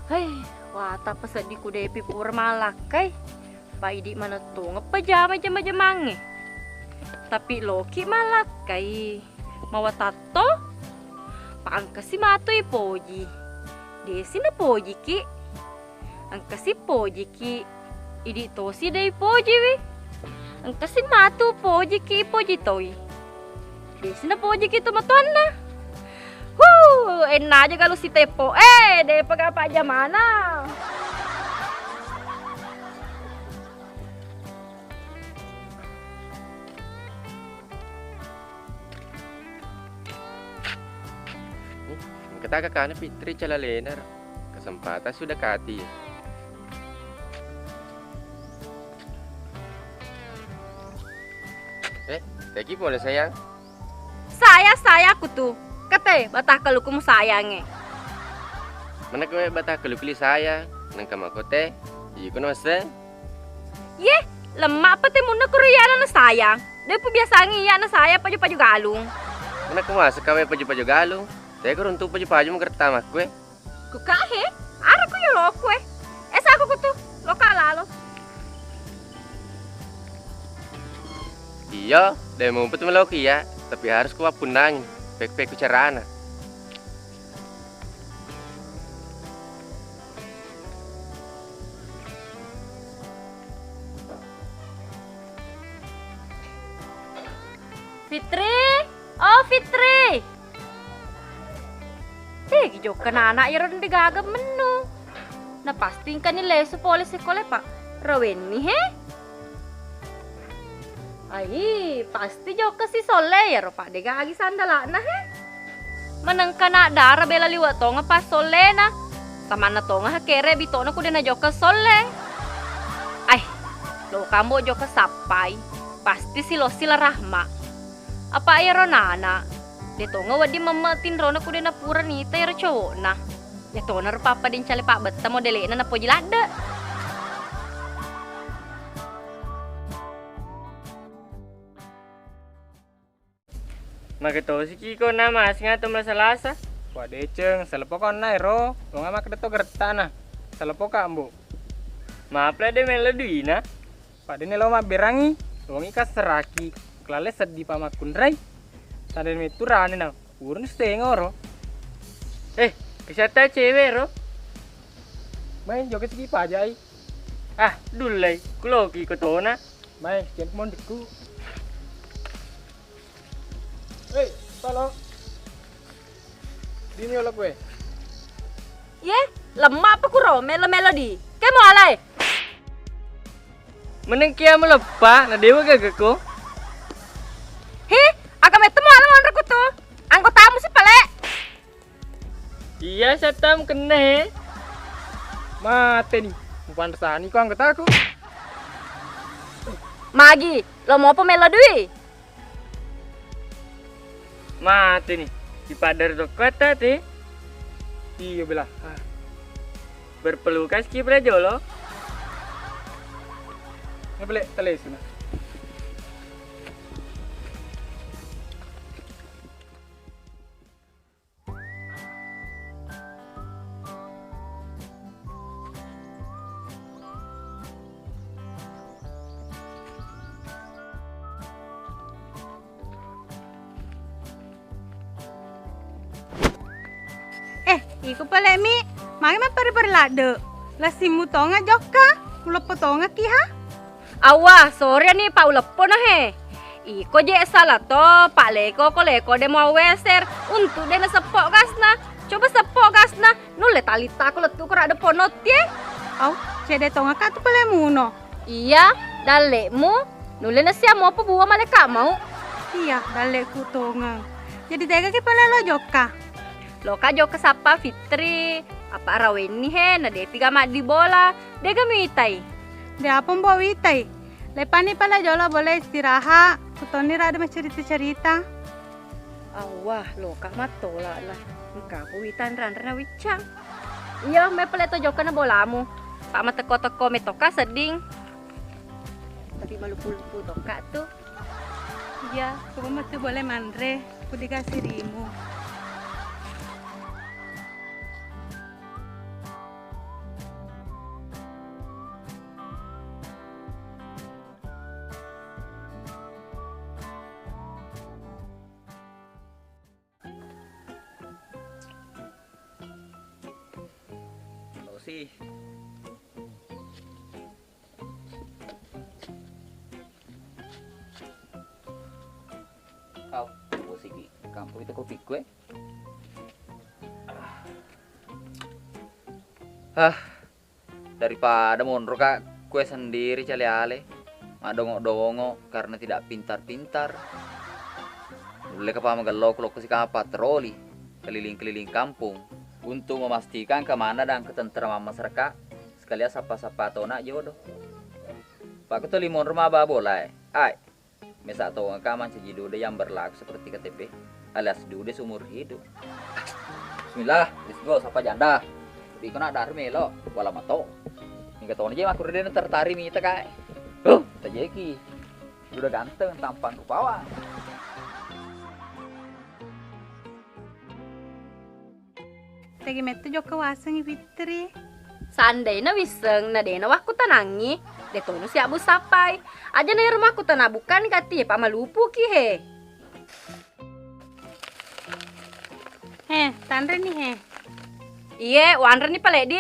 Hei, wah tapa sedih ku depi pur malakai. Paidi mana tuh ngepajama jama-jamange. Tapi loki malakai. Mawa tato? Paangkasi matoi poji. Desi na poji ki. Angkasi poji ki. Idi tosi dai poji wi. Angkasi matu poji ki poji toi. Desi na poji ki tumatuan na. Enak aja kalau si Tepo. Deh apa aja mana? Kata kakaknya Fitri Calalenar. Kesempatan sudah kati. Teki boleh sayang? Saya aku tuh. Kete, batah kelukumu sayange. Mana kau batah kelukuli sayang? Nang kama kote? Iko no masa? Ye, lemak apa temu na kuriyana na sayang. Dia pu biasa ngiya na saya paju-paju galung. Mana kau masa kau paju-paju galung? Saya kau runtuh paju-paju mau kerta mak kue. Kukahe, ara ko yo lokwe. Esa aku kutu, loka lalo. Iya, dia mau betul meloki ya, tapi harus kuat punang. Pek-pek kucarana. Fitri, oh Fitri. Jokan anak ya ron digagam menu. Na pasti kan ni lesu polis sekolah pak. Rawen ni he. Ai, pasti joka si sole ya ro pak degagi sandala na he. Manang kana dara bela liwat tonga pas sole na. Sama na tonga hakere bitona ku na joka sole. Ai, lo kambo joka sapai. Pasti si lo sila rahma. Apa ya ro nana? Dito nga wadi mamatin ro na kuda na pura ni tayo cowok na. Dito na ro papa din cali pak betta modele na po jilada. Magito si Kiko na mas nga to masalasa. Wade ceng selepo kon na ro. Lo nga makdeto gerta na. Selepo ka ambo. Maapla de melodi na. Pade ne lo maberangi. Lo ngi kaseraki. Klale sedih pamakun rai. Tanda meturane na. Urun stengoro. Kesata cewek ro. Main joget segi pajai. Ah, dulai. Kuloki ko to na. Main sekian mondiku. Tolong. Dini olah gue. Ye, lemah apa ku ro melodi. Ke mo alai. Meneng kia melepa na dewa gagako. He, aga metemu alam onra ku to. Anggotamu si pale. Iya satam kena he. Mate nih. Bukan resani kok anggota aku. Magi, lo mau apa melodi? Mate nih. Di padar dokata teh. Iya belah. Berpelukan skibra jolo. Ngebelek telesuna. Iko pala mi, magi ma pare lade. La simu tonga joka, ulepo tonga kiha. Awa, sorry nih Pak Ulepo na he. Iko je salah to, Pak Leko ko leko de mau weser. Untuk de na sepok gasna. Coba sepok gasna. Nule talita ko letu ko ada ponot ye. Au, cede tonga ka tu pala muno. Iya, dalekmu. Nule na siya mo pa buwa maleka mau. Iya, dale ku tonga. Jadi tega ke pala lo joka. Loka jo kesapa Fitri. Apa raweni he na depi gama di bola. Dega mitai. De apa mbo witai. Lepani pala jola boleh istirahat. Kutoni rada ma cerita-cerita. Awah, loka matola lah. Engkau witan ran-ran wicang. Iya, me peleto joka na bolamu. Pak mata teko-teko me toka seding. Tapi malu-lupu toka tuh. Iya, kamu mesti boleh mandre. Aku dikasih rimu. sih. Kau, musik kampung itu kopi gue. Daripada mondro kak, gue sendiri cale-ale. Madongok-dongok karena tidak pintar-pintar. Boleh kepala magalok-lok si patroli keliling-keliling kampung untuk memastikan kemana dan ketentraman masyarakat sekalian sapa-sapa tona jodoh. Pak ketua limon rumah babola ay mesa tau ngakaman sejidude yang berlaku seperti KTP alias dude seumur hidup. Bismillah, let's go sapa janda. Di kena darme lo wala mato. Hingga tahun aja aku udah tertarik mita kak. Tajeki udah ganteng tampan rupawan. Tegi metu joka wasang Fitri. Sandai na wiseng na dena waku tanangi. Detono si abu sapai. Aja na rumahku tanah bukan kati pa malupu ki he. Tanre nih he. Iye, wanre ni pale di.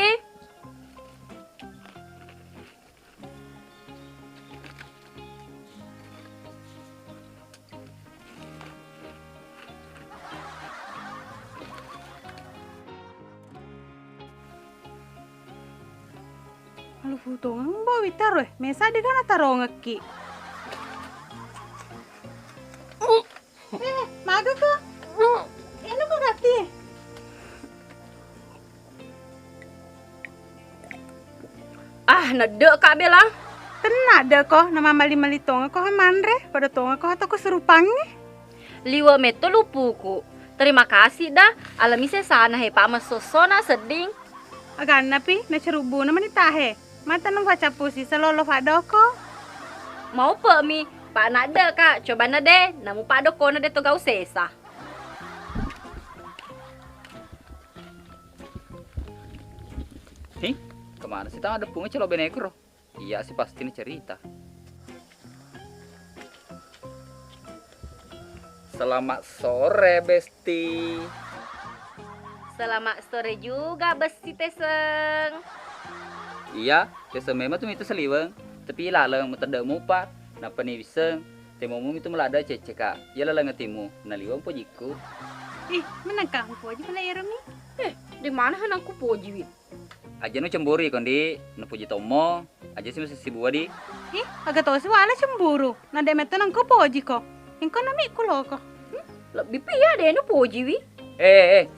Alu futongan bawa bitaro mesa di kana tarongaki. Maga ko. Ano ko kati? Ah, nade kak bela. Tenada ko nama mali-mali tonga ko manre pada tonga ko atau ko serupangi. Liwa meto lupuku. Terima kasih dah. Alami saya sana he pa masosona seding. Agan napi na cerubu na manitahe. Mata nang baca pusi selolo fadoko. Mau pe mi. Pak nade kak. Coba nade. Namu pak doko nade to gau sesa. Kemana sih tang ada punga celo benekro? Iya sih pasti ini cerita. Selamat sore Besti. Selamat sore juga Besti Teseng. Iya, biasa memang tuh itu seliweng. Tapi lalang metode mupat. Napa nih bisa? Temumu itu melada ceceka. Ya lalang ngetimu. Naliwang pojiku. Ih, menangkang po aja pala Yeremi. Di mana hanangku poji wi? Aja nu cemburu kondi. Nu puji tomo. Aja sih masih sibuk di. Ih, agak tau sih wala cemburu. Nade meto nang ko poji ko. Ingko nami ko loko. Lebih pia deh nu poji wi.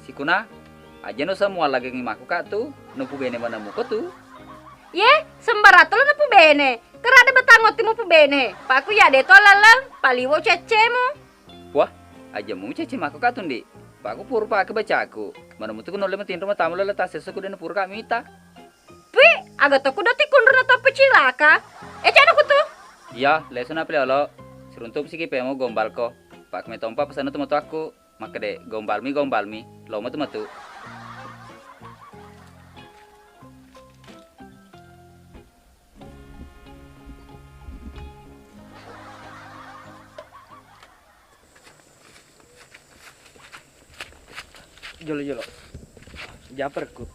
Si kuna. Aja nu semua lagi ngimaku kak tuh. Nu bene mana muko tuh. Ye, sembarato lo na pu bene. Kerada betangot timu pu bene. Paku ya de to lalang. Paliwo cecemu. Wah, aja mau caci maku kak tuh di. Paku pur pak kebacaku. Mana mutu ku noleh metin rumah tamu lele tas sesuku dan pur kak mita. Pi, agak toko dati kundur na to pecilaka. Cano ku tuh. Iya, leso na lo. Seruntup sih kipe mau gombal ko. Pak me tompa pesan tuh matu aku. Maka deh gombal mi. Lo matu matu. Jolo. Japerku.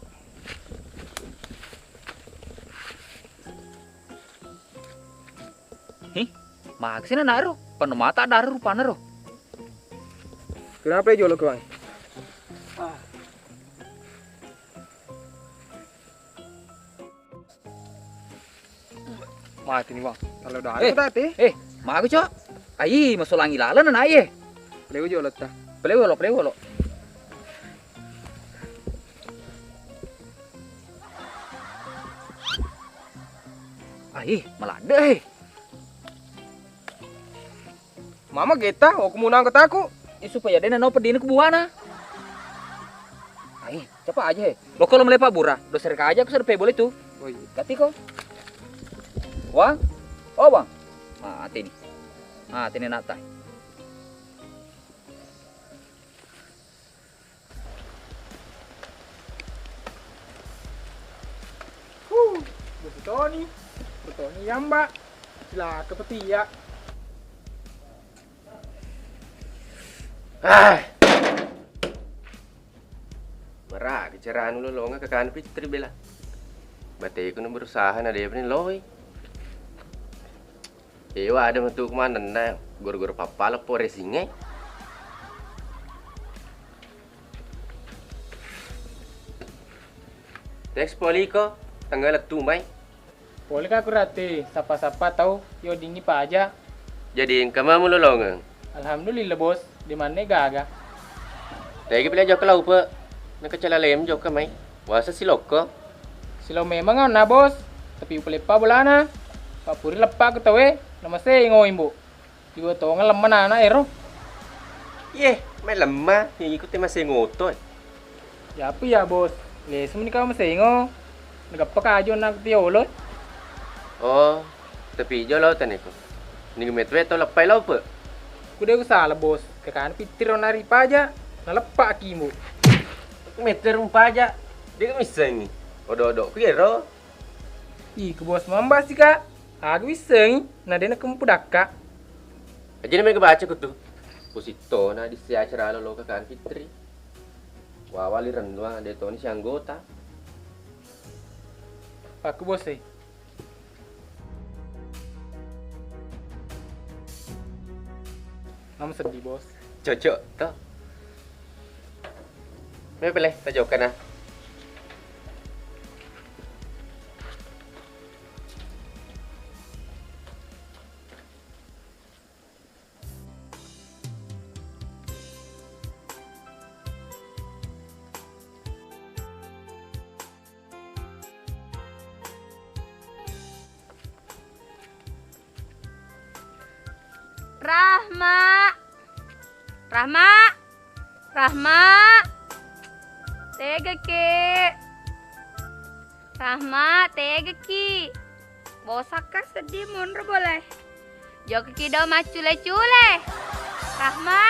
Maksina naro. Pano mata daru rupana ro. Kenapa ya jolo kau? Mati nih bang. Kalau udah ada tadi. Maku cok. Ayi masuk langi lalan na aye. Leo jolo ta. Plewolo. Ayi malada Mama geta, aku mau nangkut aku. supaya dia nano pedini ke buana. Ayo, cepat aja. Lo kalau melepak burah, doser aja aku sudah boleh tuh. Oh iya. Kati kok. Wang, oh bang. Tini nata. Betoni yamba. Sila ke petia. Merah kecerahan lu lo nggak kekan Fitri bela. Bate ko na berusaha na dia ni loy. Ewa ada matu kemana na gor-gor papala po racing. Teks poliko tanggal tumay. Boleh ka kurate, sapa-sapa tahu yo dingi pa aja. Jadi kama mo lolongan. Alhamdulillah bos, di mana gaga. Tegi pila jok lau pa. Nakacala lem jok kamay. Wasa siloko. Silo memang na bos, tapi pa bola na. Papuri lepa ko tawe, nama sengo imbu. Iwa to nga lemah na ero. Ye, may lemah. Ikut masih ngotot. Ya apa ya bos? Les ni kau masengo. Nagapakajo na tiolo. Oh, tapi jo lau tane ko. Ni metwe to lapay lau pa. Kuda ko salah bos, kakan pitiro na ripa aja. Nalepa kimu. Meter aja. Dia kan bisa ini. Odo-odo kiro. Ih, ke bos mamba sih kak. Aku iseng, na dia nak kempudaka. Aja nih mereka baca ko tuh. Pusito na di si acara lo kakan Fitri. Wawali renduang ada to ni si anggota. Aku bos eh. Kamu sedih bos. Cocok to. May pala, tajokan na. Rahma. Rahma. Rahma. Tega ki. Rahma, tega ki. Bosaka sedih mundur boleh. Jok ki daw macule-cule. Rahma.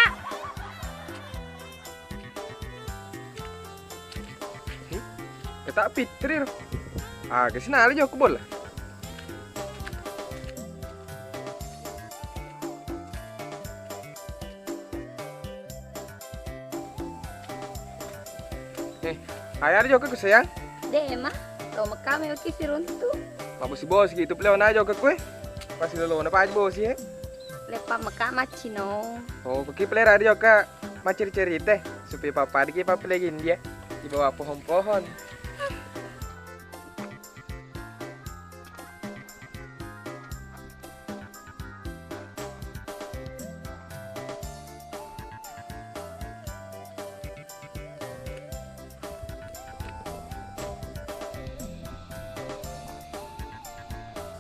Kata Fitri. Ah, kesini ali jo bola. Ayah juga ke sayang. Dema, Roma kami oke si runtu. Mabu si bos gitu pleo na juga kue. Pasti lolo na pa bos ya. Lepa meka macino. Oh, kaki pleo radio ka maceri-cerita supaya papa diki papa lagi dia di bawah pohon-pohon.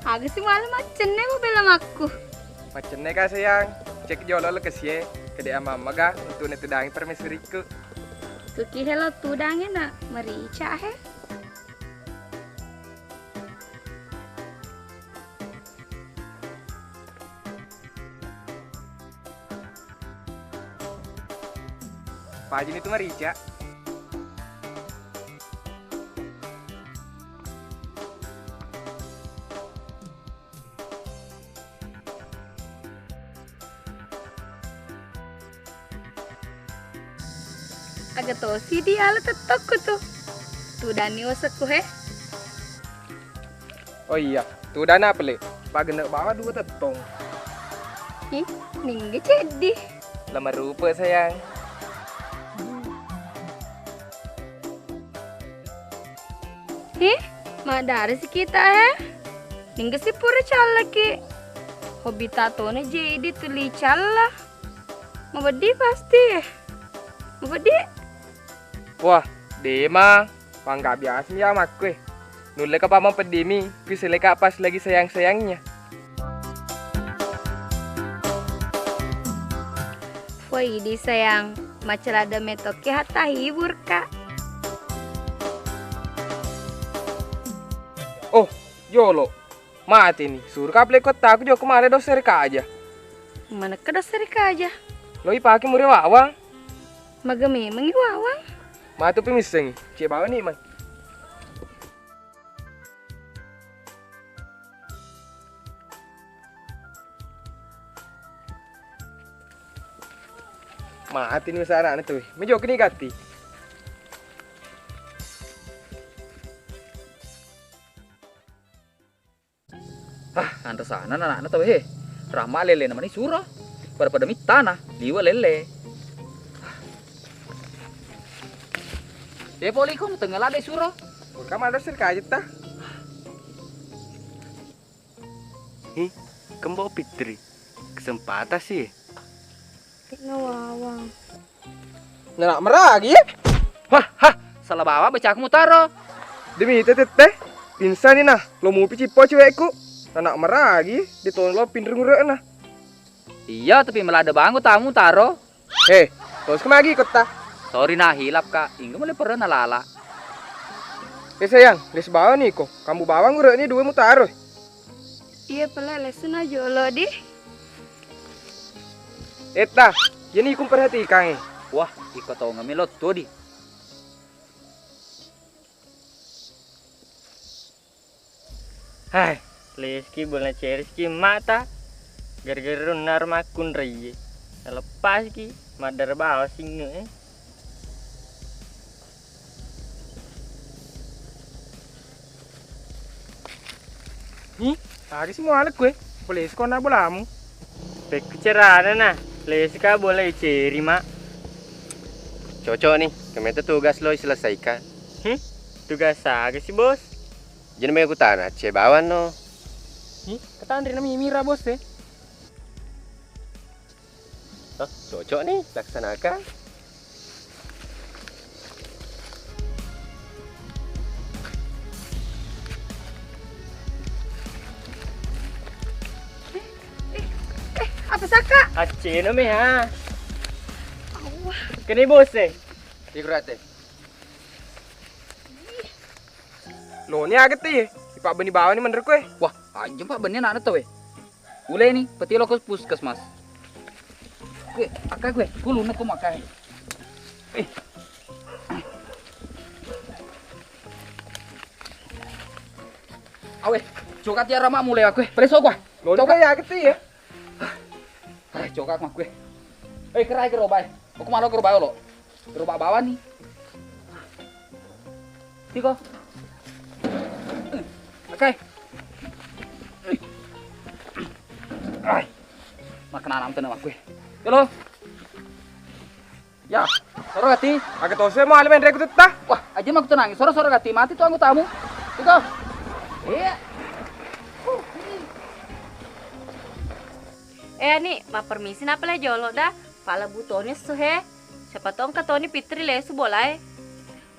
Agak sih malam macene mau bela aku. Macam ka sayang. Cek jolo lo kesie. Kede ama maga untuk netudangi permaisuriku. Kuki hello tudangnya nak merica he. Pajin itu marica. Agak to si dia ala tetokku tuh. Tudani wasaku he. Oh iya, tuh dana pele. Pagenda bawa dua tetong. Ih, ningge jadi. Lama rupa sayang. Ih, madara si kita he. Ningge si pura chala ki. Hobi tato na jadi tuli chala. Mabadi pasti. Mabadi. Wah, Dema, pangga biasa ya mak kue. Nule ka pamang pedimi, bisa leka pas lagi sayang-sayangnya. Woi di sayang, macelada metoke hatta hibur kak. Oh, Yolo, mati nih. Suruh kaple kota aku juga kemarin doser ka aja. Mana ke dasar aja. Lo ipake muri wawang. Magami mengiwawang. Matu pimiseng, cie bawa nih man. Mati nih sana tuh, mejo kini gati. sana anak-anak tahu he. Rahma lele namanya surah. Pada mit tanah, liwa lele. Poli kong tengah lade surah. Kamu ada sih kajet ta? Kembau Fitri. Kesempatan sih. Nawawang. Nak meragi ya? Hah, salah bawa baca aku mutaro. Demi teh pinsan nih nah, lo mau pici po cewekku. Anak meragi, ditolong lo pinter ngurek nah. Iya, tapi malah ada bangun tamu taro. Terus kemagi kota. Sorry nah hilap kak, ingin mulai pernah nalala. Sayang, les bawa nih kok. Kamu bawa ngurek nih 2 mutaro. Iya pala lesun aja lo di. Eta, jadi ikut perhatikan. Wah, ikut tau ngamilot tuh di. Hai, leski boleh ceriski mata. Gara-gara nar makun reye. Lepas ki, madar bawa singa Lagi semua alat gue. Boleh sekolah bolamu. Baik kecerahan nah. Leska boleh ceri mak. Cocok nih, kemana tugas lo selesaikan. Tugas apa sih bos? Jadi mau aku tanah, cebawan no. Kata Andri namanya Mira bos deh. Oh, cocok nih, laksanakan. Apa saka? Aceh no me ha. Kini bos deh. Ikurate. Lo ni agak tuh ya. Pak Beni bawa nih menurut gue. Wah, anjing pak bener anak tuh Ule nih, peti lo ke puskesmas. Gue, akak gue lunak kok makai. Awe, cokat ya ramah mulai aku. Preso gua. Lo ni kayak agak tuh ya. Cokat mah gue. Kerai ke robai. Aku malu ke robai lo. Ke robai bawah nih. Tiko. Oke. Ay. Makan alam tenang gue. Halo. Ya, soro gati. Agak tau saya mau alamin rekut tah. Wah, aja mah aku tenang. Soro gati mati tuh anggota tamu. Tiko. Iya. Nih, ma permisi apa le jolo dah. Pala butonnya suhe. Siapa tong katoni Fitri lesu boleh.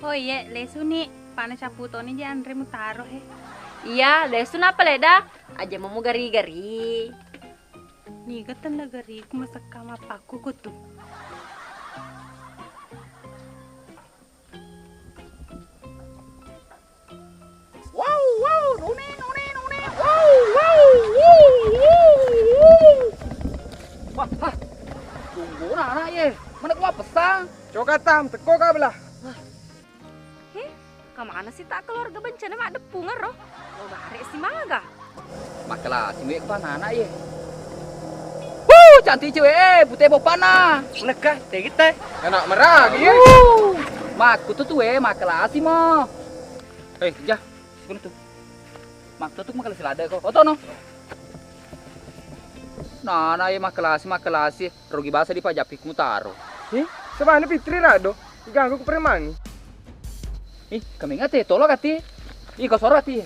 Oh iya, lesu nih. Pana caputoni di Andre mutaro he. Iya, lesu apa le dah. Aja mau gari-gari. Nih gatan negari kumasak kama paku kutu. Wow, nune. Wah, tunggu anak ye. Mana gua pesan? Coba tam, teko kah belah. Kemana sih tak keluarga bencana mak depungan roh. Lo barek si maga. Maklah, si mek pana anak ye. Cantik cewek, putih bopana. Menekah, teh kita. Anak merah ya. Mak, kutu tuh maklah si mo. Jah, sini tuh. Mak tuh maklah silada kok. Oto no. Nah, ye maklah si rugi bahasa di pajapik mutaro. Sebenarnya Fitri rado. Diganggu ke preman. Kami ingat tolong kati. Kau soro kati.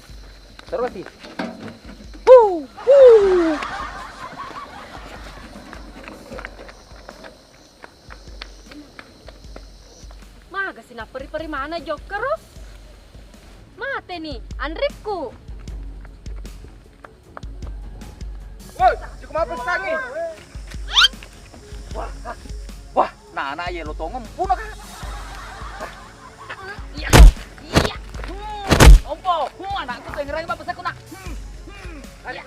Maga sih peri-peri mana Joker roh? Mate nih, Andrikku. Woi, cukup apa sangi? Wah, nah ye lo tongom puno kan. Iya. Ompo, anakku tuh ngerang apa pesan nak. Lari.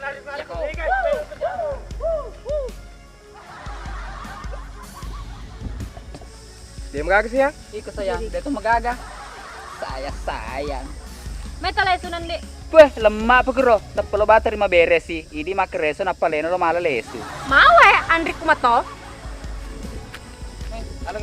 Dia megagah sih ya? Iko sayang, dia tuh megagah. Saya sayang. Meta lesunan dek. Weh, lemak pegero. Tepelo ba terima beres sih. Ini mak reso napa leno lo malah lesu. Mau Andrikku mato. Halo,